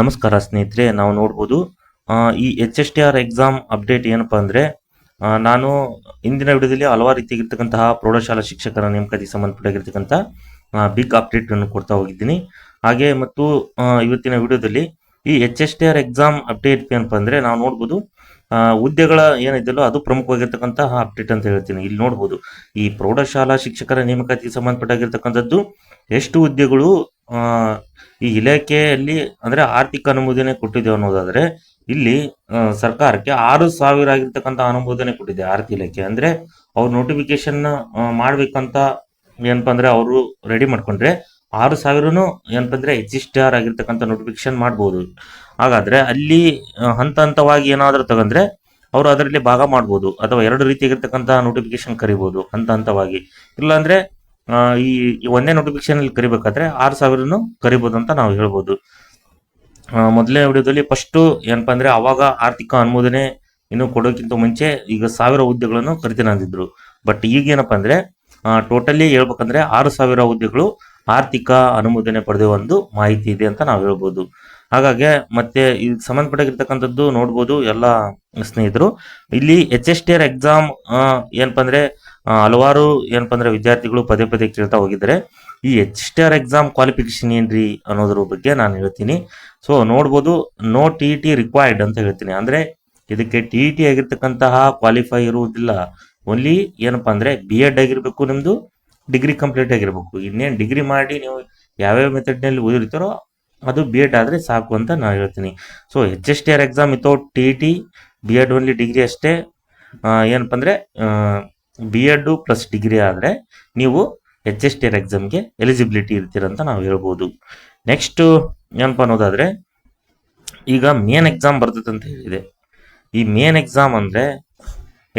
ನಮಸ್ಕಾರ ಸ್ನೇಹಿತರೆ, ನಾವು ನೋಡ್ಬೋದು ಈ H S T R exam update ಏನಪ್ಪ ಅಂದರೆ, ನಾನು ಇಂದಿನ ವಿಡಿಯೋದಲ್ಲಿ ಹಲವಾರು ರೀತಿಯಾಗಿರ್ತಕ್ಕಂತಹ ಪ್ರೌಢಶಾಲಾ ಶಿಕ್ಷಕರ ನೇಮಕಾತಿಗೆ ಸಂಬಂಧಪಟ್ಟಾಗಿರ್ತಕ್ಕಂಥ ಬಿಗ್ ಅಪ್ಡೇಟನ್ನು ಕೊಡ್ತಾ ಹೋಗಿದ್ದೀನಿ. ಹಾಗೆ ಮತ್ತು ಇವತ್ತಿನ ವಿಡಿಯೋದಲ್ಲಿ ಈ H S T R exam update ಏನಪ್ಪ ಅಂದರೆ, ನಾವು ನೋಡ್ಬೋದು ಹುದ್ದೆಗಳ ಏನಿದೆಯಲ್ಲೋ ಅದು ಪ್ರಮುಖವಾಗಿರ್ತಕ್ಕಂತಹ ಅಪ್ಡೇಟ್ ಅಂತ ಹೇಳ್ತೀನಿ. ಇಲ್ಲಿ ನೋಡ್ಬೋದು ಈ ಪ್ರೌಢಶಾಲಾ ಶಿಕ್ಷಕರ ನೇಮಕಾತಿಗೆ ಸಂಬಂಧಪಟ್ಟಾಗಿರ್ತಕ್ಕಂಥದ್ದು ಎಷ್ಟು ಹುದ್ದೆಗಳು ಈ ಇಲಾಖೆಯಲ್ಲಿ ಅಂದರೆ ಆರ್ಥಿಕ ಅನುಮೋದನೆ ಕೊಟ್ಟಿದೆ ಅನ್ನೋದಾದರೆ, ಇಲ್ಲಿ ಸರ್ಕಾರಕ್ಕೆ 6,000 ಆಗಿರ್ತಕ್ಕಂಥ ಅನುಮೋದನೆ ಕೊಟ್ಟಿದೆ ಆರ್ಥಿಕ ಇಲಾಖೆ. ಅಂದರೆ ಅವ್ರು ನೋಟಿಫಿಕೇಶನ್ ಮಾಡ್ಬೇಕಂತ ಏನಪ್ಪ ಅಂದರೆ ಅವರು ರೆಡಿ ಮಾಡ್ಕೊಂಡ್ರೆ 6,000 ಏನಪ್ಪ ಅಂದರೆ ಎಚ್ ಎಸ್ ಟಿ ಆರ್ ಆಗಿರ್ತಕ್ಕಂಥ ನೋಟಿಫಿಕೇಶನ್ ಮಾಡ್ಬೋದು. ಹಾಗಾದ್ರೆ ಅಲ್ಲಿ ಹಂತ ಹಂತವಾಗಿ ಏನಾದರೂ ತಗೊಂಡ್ರೆ ಅವರು ಅದರಲ್ಲಿ ಭಾಗ ಮಾಡ್ಬೋದು, ಅಥವಾ ಎರಡು ರೀತಿಯಾಗಿರ್ತಕ್ಕಂಥ ನೋಟಿಫಿಕೇಶನ್ ಕರಿಬೋದು ಹಂತ ಹಂತವಾಗಿ. ಇಲ್ಲಾಂದ್ರೆ ಈ ಒಂದೇ ನೋಟಿಫಿಕೇಶನ್ ಅಲ್ಲಿ ಕರಿಬೇಕಾದ್ರೆ 6,000 ಕರಿಬೋದು ಅಂತ ನಾವು ಹೇಳ್ಬೋದು. ಮೊದಲನೇ ವಿಡಿಯೋದಲ್ಲಿ ಫಸ್ಟ್ ಏನಪ್ಪ ಅಂದ್ರೆ ಅವಾಗ ಆರ್ಥಿಕ ಅನುಮೋದನೆ ಇನ್ನು ಕೊಡೋಕ್ಕಿಂತ ಮುಂಚೆ ಈಗ 1,000 ಹುದ್ದೆಗಳನ್ನು ಕರಿತೀನಿ ಅಂದಿದ್ರು. ಬಟ್ ಈಗ ಏನಪ್ಪ ಅಂದ್ರೆ ಟೋಟಲಿ ಹೇಳ್ಬೇಕಂದ್ರೆ 6,000 ಹುದ್ದೆಗಳು ಆರ್ಥಿಕ ಅನುಮೋದನೆ ಪಡೆದ ಒಂದು ಮಾಹಿತಿ ಇದೆ ಅಂತ ನಾವು ಹೇಳ್ಬೋದು. ಹಾಗಾಗಿ ಮತ್ತೆ ಇದಕ್ಕೆ ಸಂಬಂಧಪಟ್ಟಿರ್ತಕ್ಕಂಥದ್ದು ನೋಡ್ಬೋದು ಎಲ್ಲ ಸ್ನೇಹಿತರು. ಇಲ್ಲಿ H S T R exam ಏನಪ್ಪ ಅಂದ್ರೆ ಹಲವಾರು ಏನಪ್ಪ ಅಂದ್ರೆ ವಿದ್ಯಾರ್ಥಿಗಳು ಪದೇ ಪದೇ ಕೇಳ್ತಾ ಹೋಗಿದ್ದಾರೆ, ಈ H S T R exam qualification ಏನ್ರಿ ಅನ್ನೋದ್ರ ಬಗ್ಗೆ ನಾನು ಹೇಳ್ತೀನಿ. ಸೊ ನೋಡ್ಬೋದು, ನೋ ಟಿ ಟಿ ರಿಕ್ವೈರ್ಡ್ ಅಂತ ಹೇಳ್ತೀನಿ. ಅಂದ್ರೆ ಇದಕ್ಕೆ ಟಿ ಟಿ ಆಗಿರ್ತಕ್ಕಂತಹ ಕ್ವಾಲಿಫೈ ಇರುವುದಿಲ್ಲ. ಓನ್ಲಿ ಏನಪ್ಪಾ ಅಂದ್ರೆ ಬಿ ಎಡ್ ಆಗಿರ್ಬೇಕು, ನಿಮ್ದು ಡಿಗ್ರಿ ಕಂಪ್ಲೀಟ್ ಆಗಿರ್ಬೇಕು. ಇನ್ನೇನು ಡಿಗ್ರಿ ಮಾಡಿ ನೀವು ಯಾವ್ಯಾವ ಮೆಥಡ್ನಲ್ಲಿ ಓದಿರ್ತಾರೋ ಅದು ಬಿ ಎಡ್ ಆದರೆ ಸಾಕು ಅಂತ ನಾನು ಹೇಳ್ತೀನಿ. So H S T R exam without T T, B Ed only degree ಅಷ್ಟೇ. ಏನಪ್ಪ ಅಂದರೆ ಬಿ ಎಡ್ ಪ್ಲಸ್ ಡಿಗ್ರಿ ಆದರೆ ನೀವು ಎಚ್ ಎಸ್ ಟಿ ಆರ್ ಎಕ್ಸಾಮ್ಗೆ ಎಲಿಜಿಬಿಲಿಟಿ ಇರ್ತೀರಂತ ನಾವು ಹೇಳ್ಬೋದು. ನೆಕ್ಸ್ಟ್ ಏನಪ್ಪ ಅನ್ನೋದಾದರೆ, ಈಗ ಮೇನ್ ಎಕ್ಸಾಮ್ ಬರ್ತದೆ ಅಂತ ಹೇಳಿದೆ. ಈ ಮೇನ್ ಎಕ್ಸಾಮ್ ಅಂದರೆ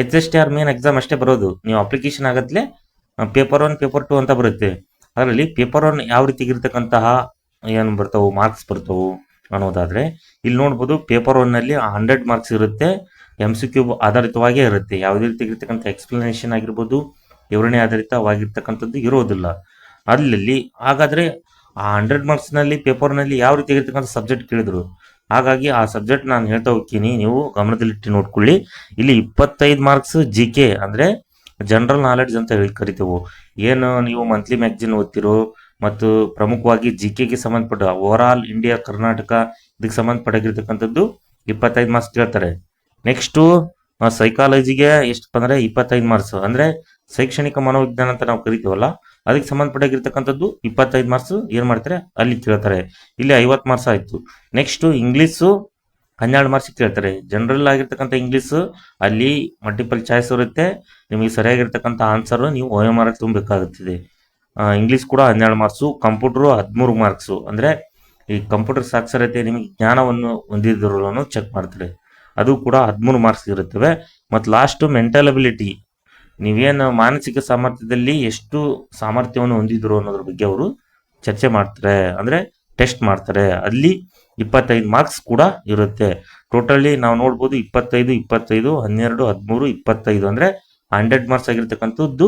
H S T R main exam ಅಷ್ಟೇ ಬರೋದು. ನೀವು ಅಪ್ಲಿಕೇಶನ್ ಆಗತ್ಲೆ ಪೇಪರ್ 1 ಪೇಪರ್ 2 ಅಂತ ಬರುತ್ತೆ. ಅದರಲ್ಲಿ ಪೇಪರ್ 1 ಯಾವ ರೀತಿಗಿರ್ತಕ್ಕಂತಹ ಏನು ಬರ್ತಾವೆ ಮಾರ್ಕ್ಸ್ ಬರ್ತಾವೆ ಅನ್ನೋದಾದರೆ, ಇಲ್ಲಿ ನೋಡ್ಬೋದು ಪೇಪರ್ 1ನಲ್ಲಿ 100 ಮಾರ್ಕ್ಸ್ ಇರುತ್ತೆ. ಎಮ್ ಸಿ ಕ್ಯೂ ಆಧಾರಿತವಾಗೇ ಇರುತ್ತೆ. ಯಾವುದೇ ರೀತಿಯಾಗಿರ್ತಕ್ಕಂಥ ಎಕ್ಸ್ಪ್ಲನೇಷನ್ ಆಗಿರ್ಬೋದು, ವಿವರಣೆ ಆಧಾರಿತವಾಗಿರ್ತಕ್ಕಂಥದ್ದು ಇರೋದಿಲ್ಲ ಅಲ್ಲಿ. ಹಾಗಾದರೆ ಆ 100 ಮಾರ್ಕ್ಸ್ನಲ್ಲಿ ಪೇಪರ್ನಲ್ಲಿ ಯಾವ ರೀತಿಯಾಗಿರ್ತಕ್ಕಂಥ ಸಬ್ಜೆಕ್ಟ್ ಕೇಳಿದ್ರು, ಹಾಗಾಗಿ ಆ ಸಬ್ಜೆಕ್ಟ್ ನಾನು ಹೇಳ್ತಾ ಹೋಗ್ತೀನಿ, ನೀವು ಗಮನದಲ್ಲಿಟ್ಟು ನೋಡ್ಕೊಳ್ಳಿ. ಇಲ್ಲಿ 25 ಮಾರ್ಕ್ಸ್ ಜಿ ಕೆ ಅಂದರೆ ಜನರಲ್ ನಾಲೆಡ್ಜ್ ಅಂತ ಹೇಳಿ ಕರಿತೇವೆ. ಏನು ನೀವು ಮಂತ್ಲಿ ಮ್ಯಾಗ್ಜಿನ್ ಓದ್ತಿರೋ ಮತ್ತು ಪ್ರಮುಖವಾಗಿ ಜಿ ಕೆಗೆ ಸಂಬಂಧಪಟ್ಟ ಓವರ್ ಆಲ್ ಇಂಡಿಯಾ ಕರ್ನಾಟಕ ಇದಕ್ಕೆ ಸಂಬಂಧಪಟ್ಟಿರ್ತಕ್ಕಂಥದ್ದು 25 ಮಾರ್ಕ್ಸ್ ಕೇಳ್ತಾರೆ. ನೆಕ್ಸ್ಟು ಸೈಕಾಲಜಿಗೆ ಎಷ್ಟಪ್ಪ ಅಂದರೆ 25 ಮಾರ್ಕ್ಸ್, ಅಂದರೆ ಶೈಕ್ಷಣಿಕ ಮನೋವಿಜ್ಞಾನ ಅಂತ ನಾವು ಕರಿತೀವಲ್ಲ ಅದಕ್ಕೆ ಸಂಬಂಧಪಟ್ಟಿರ್ತಕ್ಕಂಥದ್ದು 25 ಮಾರ್ಕ್ಸ್ ಏನು ಮಾಡ್ತಾರೆ ಅಲ್ಲಿ ಕೇಳ್ತಾರೆ. ಇಲ್ಲಿ 50 ಮಾರ್ಕ್ಸ್ ಆಯಿತು. ನೆಕ್ಸ್ಟು ಇಂಗ್ಲೀಷು 12 ಮಾರ್ಕ್ಸ್ ಕೇಳ್ತಾರೆ. ಜನರಲ್ ಆಗಿರ್ತಕ್ಕಂಥ ಇಂಗ್ಲೀಷು ಅಲ್ಲಿ ಮಲ್ಟಿಪಲ್ ಚಾಯ್ಸ್ ಇರುತ್ತೆ. ನಿಮಗೆ ಸರಿಯಾಗಿರ್ತಕ್ಕಂಥ ಆನ್ಸರು ನೀವು ಒ ಎಮ್ ಆರ್ ತುಂಬಬೇಕಾಗುತ್ತದೆ. ಇಂಗ್ಲೀಷ್ ಕೂಡ 12 ಮಾರ್ಕ್ಸು. Computer 13 marks. ಅಂದರೆ ಈ ಕಂಪ್ಯೂಟರ್ ಸಾಕ್ಷರತೆ ನಿಮಗೆ ಜ್ಞಾನವನ್ನು ಹೊಂದಿದ್ರೂ ಚೆಕ್ ಮಾಡ್ತಾರೆ, ಅದು ಕೂಡ 13 ಮಾರ್ಕ್ಸ್ ಇರುತ್ತವೆ. ಮತ್ತು ಲಾಸ್ಟು ಮೆಂಟಲ್ ಅಬಿಲಿಟಿ, ನೀವೇನು ಮಾನಸಿಕ ಸಾಮರ್ಥ್ಯದಲ್ಲಿ ಎಷ್ಟು ಸಾಮರ್ಥ್ಯವನ್ನು ಹೊಂದಿದ್ರು ಅನ್ನೋದ್ರ ಬಗ್ಗೆ ಅವರು ಚರ್ಚೆ ಮಾಡ್ತಾರೆ, ಅಂದರೆ ಟೆಸ್ಟ್ ಮಾಡ್ತಾರೆ. ಅಲ್ಲಿ 25 ಮಾರ್ಕ್ಸ್ ಕೂಡ ಇರುತ್ತೆ. ಟೋಟಲಿ ನಾವು ನೋಡ್ಬೋದು 25, 12, 13, 25 ಅಂದರೆ 100 ಮಾರ್ಕ್ಸ್ ಆಗಿರ್ತಕ್ಕಂಥದ್ದು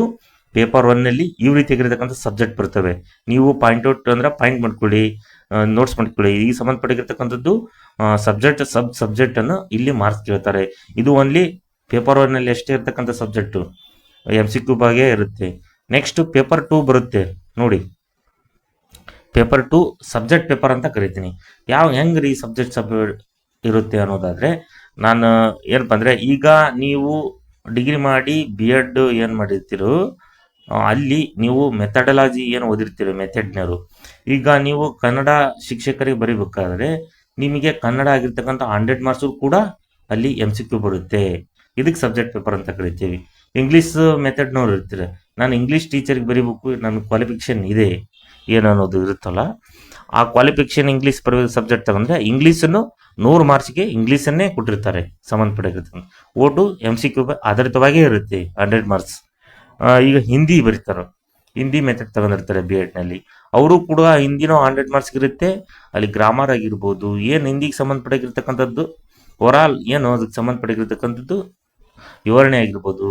ಪೇಪರ್ 1ನಲ್ಲಿ ಈ ರೀತಿಯಾಗಿರ್ತಕ್ಕಂಥ ಸಬ್ಜೆಕ್ಟ್ ಬರ್ತವೆ. ನೀವು ಪಾಯಿಂಟ್ ಔಟ್ ಅಂದರೆ ಪಾಯಿಂಟ್ ಮಾಡ್ಕೊಳ್ಳಿ, ನೋಟ್ಸ್ ಮಾಡ್ಕೊಳ್ಳಿ. ಈ ಸಂಬಂಧಪಟ್ಟಿರ್ತಕ್ಕಂಥದ್ದು ಸಬ್ಜೆಕ್ಟ್ ಸಬ್ಜೆಕ್ಟನ್ನು ಇಲ್ಲಿ ಮಾರ್ಕ್ಸ್ ಕೇಳ್ತಾರೆ. ಇದು ಓನ್ಲಿ ಪೇಪರ್ 1ನಲ್ಲಿ ಎಷ್ಟೇ ಇರ್ತಕ್ಕಂಥ ಸಬ್ಜೆಕ್ಟು ಎಮ್ ಸಿ ಕ್ಯೂ ಬಗ್ಗೆ ಇರುತ್ತೆ. ನೆಕ್ಸ್ಟ್ ಪೇಪರ್ 2 ಬರುತ್ತೆ ನೋಡಿ. ಪೇಪರ್ 2 ಸಬ್ಜೆಕ್ಟ್ ಪೇಪರ್ ಅಂತ ಕರಿತೀನಿ. ಹೆಂಗೆ ರೀ ಸಬ್ಜೆಕ್ಟ್ ಇರುತ್ತೆ ಅನ್ನೋದಾದರೆ, ನಾನು ಏನಪ್ಪ ಅಂದರೆ ಈಗ ನೀವು ಡಿಗ್ರಿ ಮಾಡಿ ಬಿ ಎಡ್ ಏನು ಮಾಡಿರ್ತೀರೋ ಅಲ್ಲಿ ನೀವು ಮೆಥಡಲಾಜಿ ಏನು ಓದಿರ್ತೀರೋ ಮೆಥಡ್ನವರು, ಈಗ ನೀವು ಕನ್ನಡ ಶಿಕ್ಷಕರಿಗೆ ಬರೀಬೇಕಾದ್ರೆ ನಿಮಗೆ ಕನ್ನಡ ಆಗಿರ್ತಕ್ಕಂಥ 100 ಮಾರ್ಕ್ಸು ಕೂಡ ಅಲ್ಲಿ ಎಮ್ ಸಿ ಕ್ಯೂ ಬರುತ್ತೆ. ಇದಕ್ಕೆ ಸಬ್ಜೆಕ್ಟ್ ಪೇಪರ್ ಅಂತ ಕರಿತೀವಿ. ಇಂಗ್ಲೀಷ್ ಮೆಥಡ್ನವ್ರು ಇರ್ತಾರೆ, ನಾನು ಇಂಗ್ಲೀಷ್ ಟೀಚರ್ಗೆ ಬರೀಬೇಕು, ನನ್ನ ಕ್ವಾಲಿಫಿಕೇಷನ್ ಇದೆ ಏನು ಅನ್ನೋದು ಇರುತ್ತಲ್ಲ, ಆ ಕ್ವಾಲಿಫಿಕೇಷನ್ ಇಂಗ್ಲೀಷ್ ಸಬ್ಜೆಕ್ಟ್ ತಗೊಂಡ್ರೆ ಇಂಗ್ಲೀಷನ್ನು 100 ಮಾರ್ಕ್ಸ್ಗೆ ಇಂಗ್ಲೀಷನ್ನೇ ಕೊಟ್ಟಿರ್ತಾರೆ ಸಂಬಂಧಪಟ್ಟಿರ್ತಕ್ಕಂಥ. ಓಟು ಎಮ್ ಸಿ ಕ್ಯೂ ಆಧಾರಿತವಾಗೇ ಇರುತ್ತೆ 100 ಮಾರ್ಕ್ಸ್. ಈಗ ಹಿಂದಿ ಬರೀತಾರೆ, ಹಿಂದಿ ಮೆಥಡ್ ತಗೊಂಡಿರ್ತಾರೆ ಬಿ ಎಡ್ನಲ್ಲಿ, ಅವರು ಕೂಡ ಹಿಂದಿನೂ 100 ಮಾರ್ಕ್ಸ್ ಇರುತ್ತೆ. ಅಲ್ಲಿ ಗ್ರಾಮರ್ ಆಗಿರ್ಬೋದು, ಏನು ಹಿಂದಿಗೆ ಸಂಬಂಧಪಟ್ಟಿರ್ತಕ್ಕಂಥದ್ದು ಓವರ್ ಆಲ್ ಏನು ಅದಕ್ಕೆ ಸಂಬಂಧಪಟ್ಟಿರ್ತಕ್ಕಂಥದ್ದು ವಿವರಣೆ ಆಗಿರ್ಬೋದು,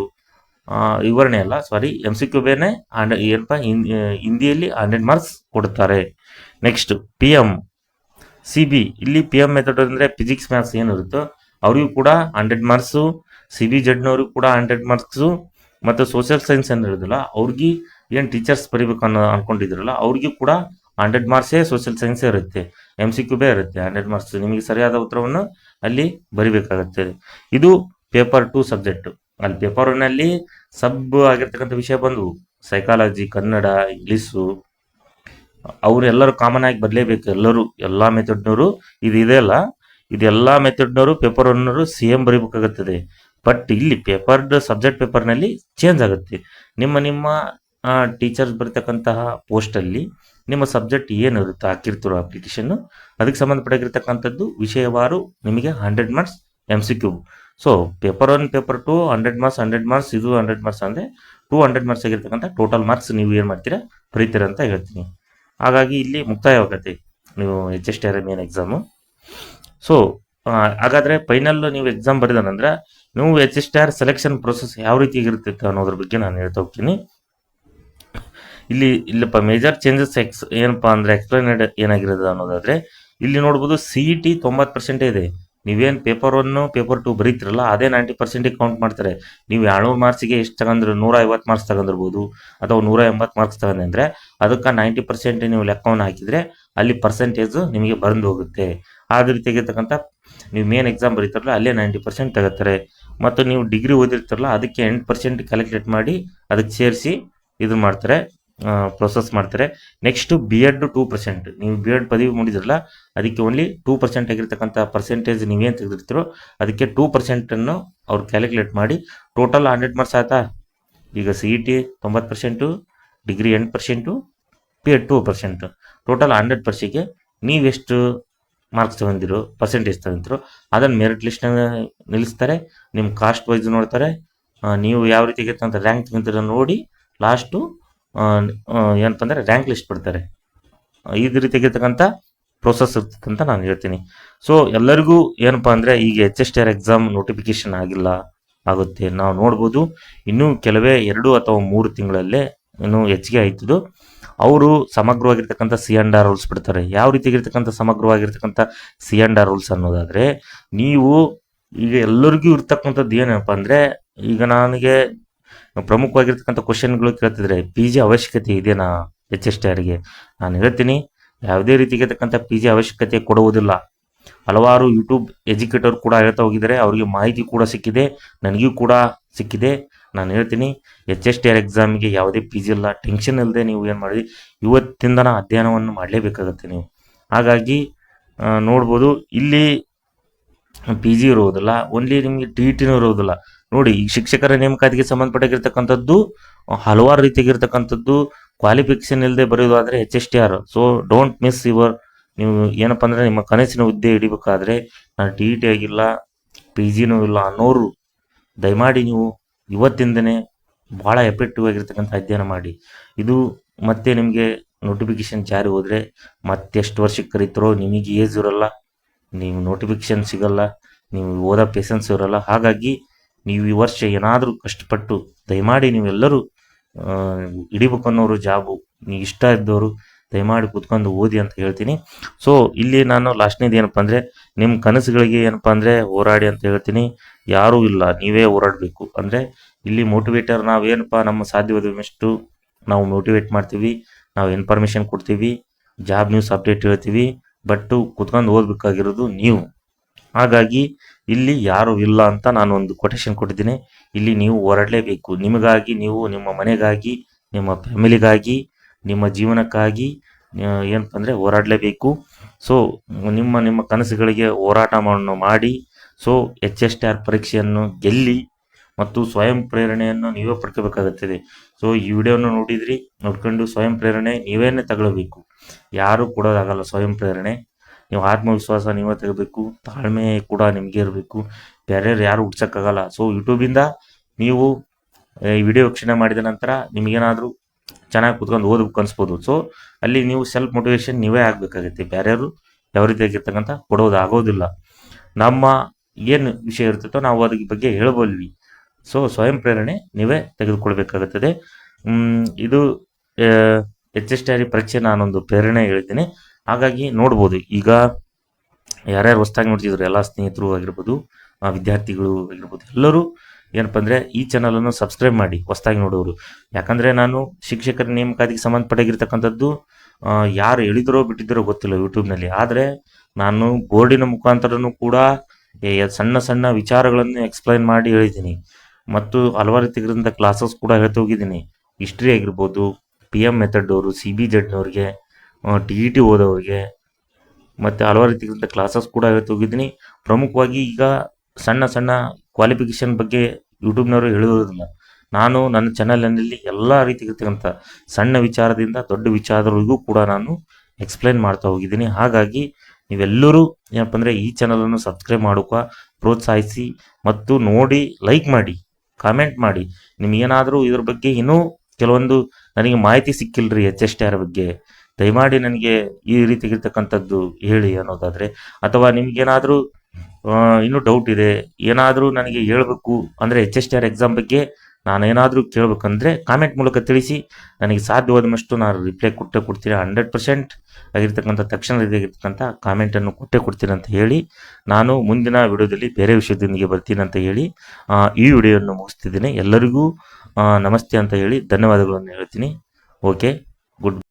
ವಿವರಣೆ ಅಲ್ಲ ಸಾರಿ ಎಮ್ ಸಿ ಕ್ಯೂ ಬೇನೆ ಏನಪ್ಪ ಹಿಂದಿಯಲ್ಲಿ 100 ಮಾರ್ಕ್ಸ್ ಕೊಡ್ತಾರೆ. ನೆಕ್ಸ್ಟ್ ಪಿ ಎಮ್ CB ಇಲ್ಲಿ PM ಮೆಥಡ್ ಅಂದರೆ ಫಿಸಿಕ್ಸ್ ಮ್ಯಾಥ್ಸ್ ಏನಿರುತ್ತೋ ಅವರಿಗೂ ಕೂಡ 100 ಮಾರ್ಕ್ಸು, CBZನವ್ರಿಗೂ ಕೂಡ 100 ಮಾರ್ಕ್ಸು, ಮತ್ತು ಸೋಷಿಯಲ್ ಸೈನ್ಸ್ ಏನಿರೋದಿಲ್ಲ ಅವ್ರಿಗೆ ಏನು ಟೀಚರ್ಸ್ ಬರೀಬೇಕು ಅನ್ಕೊಂಡಿದ್ರಲ್ಲ ಅವ್ರಿಗೂ ಕೂಡ 100 ಮಾರ್ಕ್ಸೇ ಸೋಷಿಯಲ್ ಸೈನ್ಸ್ ಇರುತ್ತೆ, MCQ ಇರುತ್ತೆ 100 ಮಾರ್ಕ್ಸ್. ನಿಮಗೆ ಸರಿಯಾದ ಉತ್ತರವನ್ನು ಅಲ್ಲಿ ಬರಿಬೇಕಾಗುತ್ತೆ. ಇದು ಪೇಪರ್ 2 ಸಬ್ಜೆಕ್ಟ್. ಅಲ್ಲಿ ಪೇಪರ್ 1ನಲ್ಲಿ ಸಬ್ ಆಗಿರ್ತಕ್ಕಂಥ ವಿಷಯ ಬಂದವು, ಸೈಕಾಲಜಿ, ಕನ್ನಡ, ಇಂಗ್ಲೀಷು. ಅವರೆಲ್ಲರೂ ಕಾಮನ್ ಆಗಿ ಬರಲೇಬೇಕು. ಎಲ್ಲ ಮೆಥಡ್ನವರು ಇದೆಯಲ್ಲ, ಇದೆಲ್ಲ ಮೆಥಡ್ನವರು ಪೇಪರ್ 1ನವರು ಸೇಮ್ ಬರೀಬೇಕಾಗುತ್ತದೆ. ಬಟ್ ಇಲ್ಲಿ ಸಬ್ಜೆಕ್ಟ್ ಪೇಪರ್ನಲ್ಲಿ ಚೇಂಜ್ ಆಗುತ್ತೆ. ನಿಮ್ಮ ಟೀಚರ್ಸ್ ಬರ್ತಕ್ಕಂತಹ ಪೋಸ್ಟಲ್ಲಿ ನಿಮ್ಮ ಸಬ್ಜೆಕ್ಟ್ ಏನಿರುತ್ತೆ ಹಾಕಿರ್ತಿರೋ ಅಪ್ಲಿಕೇಶನ್ನು, ಅದಕ್ಕೆ ಸಂಬಂಧಪಟ್ಟಿರ್ತಕ್ಕಂಥದ್ದು ವಿಷಯವಾರು ನಿಮಗೆ 100 marks MCQ. So paper 1 paper 2 100 marks, ಇದು 100 ಮಾರ್ಕ್ಸ್ ಅಂದರೆ 200 ಮಾರ್ಕ್ಸ್ ಆಗಿರ್ತಕ್ಕಂಥ ಟೋಟಲ್ ಮಾರ್ಕ್ಸ್ ನೀವು ಏನು ಮಾಡ್ತೀರಾ ಬರೀತೀರಾ ಅಂತ ಹೇಳ್ತೀನಿ. ಹಾಗಾಗಿ ಇಲ್ಲಿ ಮುಕ್ತಾಯವಾಗತ್ತೆ ನೀವು HSTR ಮೇನ್ ಎಕ್ಸಾಮು. ಸೊ ಹಾಗಾದರೆ ಫೈನಲ್ ನೀವು ಎಕ್ಸಾಮ್ ಬರೆದನಂದ್ರೆ ನೀವು HSTR ಸೆಲೆಕ್ಷನ್ ಪ್ರೊಸೆಸ್ ಯಾವ ರೀತಿ ಇರುತ್ತೆ ಅನ್ನೋದ್ರ ಬಗ್ಗೆ ನಾನು ಹೇಳ್ತಾ ಹೋಗ್ತೀನಿ. ಇಲ್ಲಪ್ಪ ಮೇಜರ್ ಚೇಂಜಸ್ ಏನಪ್ಪ ಅಂದರೆ ಎಕ್ಸ್ಪ್ಲೈನಡ್ ಏನಾಗಿರೋದು ಅನ್ನೋದಾದರೆ ಇಲ್ಲಿ ನೋಡ್ಬೋದು CET 90% ಇದೆ. ನೀವೇನು ಪೇಪರ್ 1 ಪೇಪರ್ 2 ಬರೀತಿರಲ್ಲ ಅದೇ 90% ಕೌಂಟ್ ಮಾಡ್ತಾರೆ. ನೀವು 200 ಮಾರ್ಕ್ಸಿಗೆ ಎಷ್ಟು ತಗೊಂಡ್ರು 150 ಮಾರ್ಕ್ಸ್ ತಗೊಂಡಿರ್ಬೋದು ಅಥವಾ 180 ಮಾರ್ಕ್ಸ್ ತಗೊಂಡೆ ಅಂದರೆ ಅದಕ್ಕೆ 90% ನೀವು ಲೆಕ್ಕವನ್ನು ಹಾಕಿದರೆ ಅಲ್ಲಿ ಪರ್ಸೆಂಟೇಜು ನಿಮಗೆ ಬಂದು ಹೋಗುತ್ತೆ. ಅದೇ ರೀತಿಯಾಗಿರ್ತಕ್ಕಂಥ ನೀವು ಮೇನ್ ಎಕ್ಸಾಮ್ ಬರೀತಾರಲ್ಲ ಅಲ್ಲೇ 90% ತಗೋತಾರೆ. ಮತ್ತು ನೀವು ಡಿಗ್ರಿ ಓದಿರ್ತಾರಲ್ಲ ಅದಕ್ಕೆ 8% ಕ್ಯಾಲ್ಕುಲೇಟ್ ಮಾಡಿ ಅದಕ್ಕೆ ಸೇರಿಸಿ ಇದು ಮಾಡ್ತಾರೆ, ಪ್ರೊಸೆಸ್ ಮಾಡ್ತಾರೆ. Next B.Ed 2%. ನೀವು B.Ed ಪದವಿ ಮುಗಿದಿರಲ್ಲ ಅದಕ್ಕೆ ಓನ್ಲಿ 2% ಆಗಿರ್ತಕ್ಕಂಥ ಪರ್ಸೆಂಟೇಜ್ ನೀವೇನು ತೆಗೆದಿರ್ತೀರೋ ಅದಕ್ಕೆ 2%ಅನ್ನು ಅವ್ರು ಕ್ಯಾಲ್ಕುಲೇಟ್ ಮಾಡಿ ಟೋಟಲ್ 100 ಮಾರ್ಕ್ಸ್ ಆಯ್ತಾ. ಈಗ CET 90%, ಡಿಗ್ರಿ 8%, B.Ed 2%, ಟೋಟಲ್ 100%ಗೆ ನೀವೆಷ್ಟು ಮಾರ್ಕ್ಸ್ ತಗೊಂಡಿರೋ ಪರ್ಸೆಂಟೇಜ್ ತಗೊಂಡಿರೋ ಅದನ್ನು ಮೆರಿಟ್ ಲಿಸ್ಟ್ನ ನಿಲ್ಲಿಸ್ತಾರೆ. ನಿಮ್ಮ ಕಾಸ್ಟ್ ವೈಸ್ ನೋಡ್ತಾರೆ, ನೀವು ಯಾವ ರೀತಿ ಆಗಿರ್ತಂಥ ರ್ಯಾಂಕ್ ತಗೊಂತೀರ ನೋಡಿ ಲಾಸ್ಟು ಏನಪ್ಪ ಅಂದರೆ ರ್ಯಾಂಕ್ ಲಿಸ್ಟ್ ಬಿಡ್ತಾರೆ. ಈ ರೀತಿಯಾಗಿರ್ತಕ್ಕಂಥ ಪ್ರೊಸೆಸ್ ಇರ್ತದೆ ಅಂತ ನಾನು ಹೇಳ್ತೀನಿ. ಸೊ ಎಲ್ಲರಿಗೂ ಏನಪ್ಪ ಅಂದರೆ ಈಗ HSTR ಎಕ್ಸಾಮ್ ನೋಟಿಫಿಕೇಶನ್ ಆಗುತ್ತೆ. ನಾವು ನೋಡ್ಬೋದು ಇನ್ನೂ ಕೆಲವೇ 2 ಅಥವಾ 3 ತಿಂಗಳಲ್ಲೇ ಇನ್ನೂ ಹೆಚ್ಚಿಗೆ ಆಯ್ತದು. ಅವರು ಸಮಗ್ರವಾಗಿರ್ತಕ್ಕಂಥ C&R ರೂಲ್ಸ್ ಬಿಡ್ತಾರೆ. ಯಾವ ರೀತಿಯಾಗಿರ್ತಕ್ಕಂಥ ಸಮಗ್ರವಾಗಿರ್ತಕ್ಕಂಥ C&R ರೂಲ್ಸ್ ಅನ್ನೋದಾದರೆ ನೀವು ಈಗ ಎಲ್ಲರಿಗೂ ಇರ್ತಕ್ಕಂಥದ್ದು ಏನಪ್ಪ ಅಂದರೆ ಈಗ ನನಗೆ ಪ್ರಮುಖವಾಗಿರ್ತಕ್ಕಂಥ ಕ್ವಶನ್ಗಳು ಕೇಳ್ತಿದ್ರೆ PG ಅವಶ್ಯಕತೆ ಇದೆಯಾ HSTRಗೆ. ನಾನು ಹೇಳ್ತೀನಿ ಯಾವುದೇ ರೀತಿಯಾಗಿರ್ತಕ್ಕಂಥ PG ಅವಶ್ಯಕತೆ ಕೊಡುವುದಿಲ್ಲ. ಹಲವಾರು ಯೂಟ್ಯೂಬ್ ಎಜುಕೇಟರ್ ಕೂಡ ಹೇಳ್ತಾ ಹೋಗಿದ್ದಾರೆ, ಅವರಿಗೆ ಮಾಹಿತಿ ಕೂಡ ಸಿಕ್ಕಿದೆ, ನನಗೂ ಕೂಡ ಸಿಕ್ಕಿದೆ. ನಾನು ಹೇಳ್ತೀನಿ HSTR ಎಕ್ಸಾಮಿಗೆ ಯಾವುದೇ PG ಇಲ್ಲ, ಟೆನ್ಷನ್ ಇಲ್ಲದೆ ನೀವು ಏನು ಮಾಡಿ ಇವತ್ತಿಂದನ ಅಧ್ಯಯನವನ್ನು ಮಾಡಲೇಬೇಕಾಗತ್ತೆ ನೀವು. ಹಾಗಾಗಿ ನೋಡ್ಬೋದು ಇಲ್ಲಿ PG ಇರೋದಿಲ್ಲ, ಓನ್ಲಿ ನಿಮಗೆ TETನೂ ಇರೋದಿಲ್ಲ. ನೋಡಿ ಈ ಶಿಕ್ಷಕರ ನೇಮಕಾತಿಗೆ ಸಂಬಂಧಪಟ್ಟಿರ್ತಕ್ಕಂಥದ್ದು ಹಲವಾರು ರೀತಿಯಾಗಿರ್ತಕ್ಕಂಥದ್ದು ಕ್ವಾಲಿಫಿಕೇಷನ್ ಇಲ್ಲದೆ ಬರೆಯೋದಾದರೆ HSTR. ಸೊ ಡೋಂಟ್ ಮಿಸ್ ನೀವು ಏನಪ್ಪ ಅಂದರೆ ನಿಮ್ಮ ಕನಸಿನ ಹುದ್ದೆ ಹಿಡಿಬೇಕಾದ್ರೆ ನಾನು TET ಆಗಿಲ್ಲ PGನೂ ಇಲ್ಲ ಅನ್ನೋರು ದಯಮಾಡಿ ನೀವು ಇವತ್ತಿಂದನೇ ಭಾಳ ಎಫೆಕ್ಟಿವ್ ಆಗಿರ್ತಕ್ಕಂಥ ಅಧ್ಯಯನ ಮಾಡಿ. ಇದು ಮತ್ತೆ ನಿಮಗೆ ನೋಟಿಫಿಕೇಶನ್ ಜಾರಿ ಹೋದರೆ ಮತ್ತೆಷ್ಟು ವರ್ಷಕ್ಕೆ ಕರೀತಾರೋ ನಿಮಗೆ ಏಜ್ ಇರೋಲ್ಲ, ನೀವು ನೋಟಿಫಿಕೇಶನ್ ಸಿಗಲ್ಲ, ನೀವು ಓದೋ ಪೇಷನ್ಸ್ ಇರೋಲ್ಲ. ಹಾಗಾಗಿ ನೀವು ಈ ವರ್ಷ ಏನಾದರೂ ಕಷ್ಟಪಟ್ಟು ದಯಮಾಡಿ ನೀವೆಲ್ಲರೂ ಹಿಡಿಬೇಕು ಅನ್ನೋರು ಜಾಬು ನೀವು ಇಷ್ಟ ಇದ್ದವರು ದಯಮಾಡಿ ಕೂತ್ಕೊಂಡು ಓದಿ ಅಂತ ಹೇಳ್ತೀನಿ. ಸೊ ಇಲ್ಲಿ ನಾನು ಲಾಸ್ಟ್ನೇದು ಏನಪ್ಪ ಅಂದರೆ ನಿಮ್ಮ ಕನಸುಗಳಿಗೆ ಏನಪ್ಪ ಅಂದರೆ ಹೋರಾಡಿ ಅಂತ ಹೇಳ್ತೀನಿ. ಯಾರೂ ಇಲ್ಲ, ನೀವೇ ಹೋರಾಡಬೇಕು. ಅಂದರೆ ಇಲ್ಲಿ ಮೋಟಿವೇಟರ್ ನಾವೇನಪ್ಪ ನಮ್ಮ ಸಾಧ್ಯವಾದಷ್ಟು ನಾವು ಮೋಟಿವೇಟ್ ಮಾಡ್ತೀವಿ, ನಾವು ಇನ್ಫಾರ್ಮೇಷನ್ ಕೊಡ್ತೀವಿ, ಜಾಬ್ ನ್ಯೂಸ್ ಅಪ್ಡೇಟ್ ಹೇಳ್ತೀವಿ. ಬಟ್ಟು ಕೂತ್ಕೊಂಡು ಓದಬೇಕಾಗಿರೋದು ನೀವು. ಹಾಗಾಗಿ ಇಲ್ಲಿ ಯಾರೂ ಇಲ್ಲ ಅಂತ ನಾನು ಒಂದು ಕೊಟೇಶನ್ ಕೊಟ್ಟಿದ್ದೀನಿ. ಇಲ್ಲಿ ನೀವು ಹೋರಾಡಲೇಬೇಕು. ನಿಮಗಾಗಿ, ನೀವು ನಿಮ್ಮ ಮನೆಗಾಗಿ, ನಿಮ್ಮ ಫ್ಯಾಮಿಲಿಗಾಗಿ, ನಿಮ್ಮ ಜೀವನಕ್ಕಾಗಿ ಏನಪ್ಪ ಅಂದರೆ ಹೋರಾಡಲೇಬೇಕು. ಸೊ ನಿಮ್ಮ ಕನಸುಗಳಿಗೆ ಹೋರಾಟ ಮಾಡಿ ಸೊ HSTR ಪರೀಕ್ಷೆಯನ್ನು ಗೆಲ್ಲಿ ಮತ್ತು ಸ್ವಯಂ ಪ್ರೇರಣೆಯನ್ನು ನೀವೇ ಪಡ್ಕೋಬೇಕಾಗುತ್ತದೆ. ಸೊ ಈ ವಿಡಿಯೋನ ನೋಡ್ಕೊಂಡು ಸ್ವಯಂ ಪ್ರೇರಣೆ ನೀವೇನೇ ತಗೊಳ್ಬೇಕು, ಯಾರೂ ಕೊಡೋದಾಗಲ್ಲ ಸ್ವಯಂ ಪ್ರೇರಣೆ. ನೀವು ಆತ್ಮವಿಶ್ವಾಸ ನೀವೇ ತೆಗಬೇಕು, ತಾಳ್ಮೆ ಕೂಡ ನಿಮಗೆ ಇರಬೇಕು, ಬೇರೆಯವ್ರು ಯಾರು ಹುಡ್ಸೋಕ್ಕಾಗಲ್ಲ. ಸೊ ಯೂಟ್ಯೂಬಿಂದ ನೀವು ಈ ವಿಡಿಯೋ ವೀಕ್ಷಣೆ ಮಾಡಿದ ನಂತರ ನಿಮಗೇನಾದರೂ ಚೆನ್ನಾಗಿ ಕೂತ್ಕೊಂಡು ಓದಬೇಕು ಅನಿಸ್ಬೋದು. ಸೊ ಅಲ್ಲಿ ನೀವು ಸೆಲ್ಫ್ ಮೋಟಿವೇಶನ್ ನೀವೇ ಆಗಬೇಕಾಗುತ್ತೆ, ಬೇರೆಯವರು ಯಾವ ರೀತಿಯಾಗಿರ್ತಕ್ಕಂಥ ಕೊಡೋದಾಗೋದಿಲ್ಲ. ನಮ್ಮ ಏನು ವಿಷಯ ಇರ್ತೈತೋ ನಾವು ಅದ್ರ ಬಗ್ಗೆ ಹೇಳ್ಬೋದ್ವಿ. ಸೊ ಸ್ವಯಂ ಪ್ರೇರಣೆ ನೀವೇ ತೆಗೆದುಕೊಳ್ಬೇಕಾಗುತ್ತದೆ. ಇದು HSTR ಪರೀಕ್ಷೆ ನಾನೊಂದು ಪ್ರೇರಣೆ ಹೇಳ್ತೀನಿ. ಹಾಗಾಗಿ ನೋಡ್ಬೋದು ಈಗ ಯಾರ್ಯಾರು ಹೊಸ್ದಾಗಿ ನೋಡ್ತಿದ್ರು ಎಲ್ಲ ಸ್ನೇಹಿತರು ಆಗಿರ್ಬೋದು, ವಿದ್ಯಾರ್ಥಿಗಳು ಆಗಿರ್ಬೋದು, ಎಲ್ಲರೂ ಏನಪ್ಪ ಅಂದರೆ ಈ ಚಾನಲನ್ನು ಸಬ್ಸ್ಕ್ರೈಬ್ ಮಾಡಿ ಹೊಸ್ದಾಗಿ ನೋಡೋರು. ಯಾಕಂದರೆ ನಾನು ಶಿಕ್ಷಕರ ನೇಮಕಾತಿಗೆ ಸಂಬಂಧಪಟ್ಟಾಗಿರ್ತಕ್ಕಂಥದ್ದು ಯಾರು ಹೇಳಿದರೋ ಬಿಟ್ಟಿದ್ದರೋ ಗೊತ್ತಿಲ್ಲ ಯೂಟ್ಯೂಬ್ನಲ್ಲಿ. ಆದರೆ ನಾನು ಬೋರ್ಡಿನ ಮುಖಾಂತರನೂ ಕೂಡ ಸಣ್ಣ ಸಣ್ಣ ವಿಚಾರಗಳನ್ನು ಎಕ್ಸ್ಪ್ಲೈನ್ ಮಾಡಿ ಹೇಳಿದ್ದೀನಿ. ಮತ್ತು ಹಲವಾರು ರೀತಿಗಳಿಂದ ಕ್ಲಾಸಸ್ ಕೂಡ ಹೇಳ್ತಾ ಹೋಗಿದ್ದೀನಿ. ಹಿಸ್ಟ್ರಿ ಆಗಿರ್ಬೋದು, PM ಮೆಥಡ್ ಅವರು, CBZ ಅವ್ರಿಗೆ, TET ಓದೋರಿಗೆ, ಮತ್ತು ಹಲವಾರು ರೀತಿಗಳಿಂದ ಕ್ಲಾಸಸ್ ಕೂಡ ಹೇಳ್ತಾ ಹೋಗಿದ್ದೀನಿ. ಪ್ರಮುಖವಾಗಿ ಈಗ ಸಣ್ಣ ಸಣ್ಣ ಕ್ವಾಲಿಫಿಕೇಷನ್ ಬಗ್ಗೆ ಯೂಟ್ಯೂಬ್ನವರು ಹೇಳುವುದಿಲ್ಲ. ನಾನು ನನ್ನ ಚಾನಲ್ನಲ್ಲಿ ಎಲ್ಲ ರೀತಿಗಿರ್ತಕ್ಕಂಥ ಸಣ್ಣ ವಿಚಾರದಿಂದ ದೊಡ್ಡ ವಿಚಾರದವರೆಗೂ ಕೂಡ ನಾನು ಎಕ್ಸ್ಪ್ಲೈನ್ ಮಾಡ್ತಾ ಹೋಗಿದ್ದೀನಿ. ಹಾಗಾಗಿ ನೀವೆಲ್ಲರೂ ಏನಪ್ಪ ಅಂದರೆ ಈ ಚಾನಲನ್ನು ಸಬ್ಸ್ಕ್ರೈಬ್ ಮಾಡೋಕೆ ಪ್ರೋತ್ಸಾಹಿಸಿ ಮತ್ತು ನೋಡಿ, ಲೈಕ್ ಮಾಡಿ, ಕಾಮೆಂಟ್ ಮಾಡಿ. ನಿಮಗೇನಾದರೂ ಇದ್ರ ಬಗ್ಗೆ ಇನ್ನೂ ಕೆಲವೊಂದು ನನಗೆ ಮಾಹಿತಿ ಸಿಕ್ಕಿಲ್ರಿ HSTR ಬಗ್ಗೆ, ದಯಮಾಡಿ ನನಗೆ ಈ ರೀತಿಗಿರ್ತಕ್ಕಂಥದ್ದು ಹೇಳಿ ಅನ್ನೋದಾದರೆ, ಅಥವಾ ನಿಮಗೇನಾದರೂ ಇನ್ನೂ ಡೌಟ್ ಇದೆ, ಏನಾದರೂ ನನಗೆ ಹೇಳಬೇಕು ಅಂದರೆ HSTR ಎಕ್ಸಾಮ್ ಬಗ್ಗೆ ನಾನೇನಾದರೂ ಕೇಳಬೇಕಂದ್ರೆ ಕಾಮೆಂಟ್ ಮೂಲಕ ತಿಳಿಸಿ. ನನಗೆ ಸಾಧ್ಯವಾದಷ್ಟು ನಾನು ರಿಪ್ಲೈ ಕೊಡ್ತೀನಿ. 100% ಆಗಿರ್ತಕ್ಕಂಥ ತಕ್ಷಣ ರೀತಿಯಾಗಿರ್ತಕ್ಕಂಥ ಕಾಮೆಂಟನ್ನು ಕೊಡ್ತೀನಿ ಅಂತ ಹೇಳಿ, ನಾನು ಮುಂದಿನ ವಿಡಿಯೋದಲ್ಲಿ ಬೇರೆ ವಿಷಯದೊಂದಿಗೆ ಬರ್ತೀನಿ ಅಂತ ಹೇಳಿ ಈ ವಿಡಿಯೋವನ್ನು ಮುಗಿಸ್ತಿದ್ದೀನಿ. ಎಲ್ಲರಿಗೂ ನಮಸ್ತೆ ಅಂತ ಹೇಳಿ ಧನ್ಯವಾದಗಳನ್ನು ಹೇಳ್ತೀನಿ. Okay, good.